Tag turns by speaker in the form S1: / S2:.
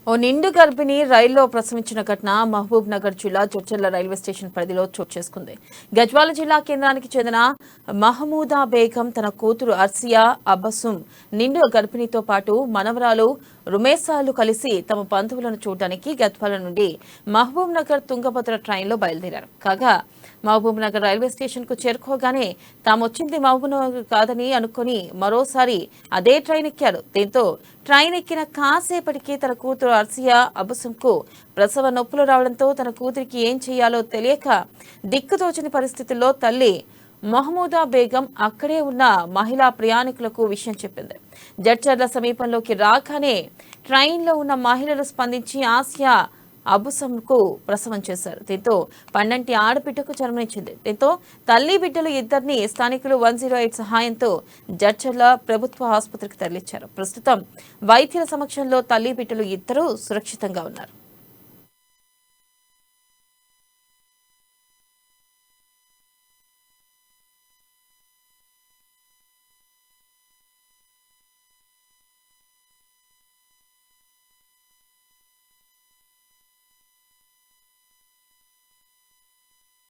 S1: ఓ నిండు గర్భిణి రైల్లో ప్రసవించిన ఘటన మహబూబ్ నగర్ జిల్లా జడ్చర్ల రైల్వే స్టేషన్ పరిధిలో చోటు చేసుకుంది. గజ్వాల జిల్లా కేంద్రానికి చెందిన మహమూదా బేగం తన కూతురు అర్సియా అబ్బసుం నిండు గర్భిణితో పాటు మనవరాలు రుమేసాలు కలిసి తమ బంధువులను చూడడానికి గద్వాల నుండి మహబూబ్ నగర్ తుంగభద్ర ట్రైన్లో బయలుదేరారు. కాగా మహబూబ్ నగర్ రైల్వే స్టేషన్ కు చేరుకోగానే తామొచ్చింది మహబూబ్ నగర్ కాదని అనుకుని మరోసారి అదే ట్రైన్ ఎక్కారు. దీంతో ట్రైన్ ఎక్కిన కాసేపటికి తన కూతురు అర్సియా అబుసంకు ప్రసవ నొప్పులు రావడంతో తన కూతురికి ఏం చేయాలో తెలియక దిక్కుతోచని పరిస్థితుల్లో తల్లి మహమూదా బేగం అక్కడే ఉన్న మహిళా ప్రయాణికులకు విషయం చెప్పింది. జడ్చర్ల సమీపంలోకి రాగానే ట్రైన్లో ఉన్న మహిళలు స్పందించి ఆసియా అబుసంకు ప్రసవం చేశారు. దీంతో పండంటి ఆడబిడ్డకు జన్మనిచ్చింది. దీంతో తల్లి బిడ్డలు ఇద్దరిని స్థానికులు 108 సహాయంతో జడ్చర్ల ప్రభుత్వ ఆసుపత్రికి తరలించారు. ప్రస్తుతం వైద్యుల సమక్షంలో తల్లి బిడ్డలు ఇద్దరూ సురక్షితంగా ఉన్నారు.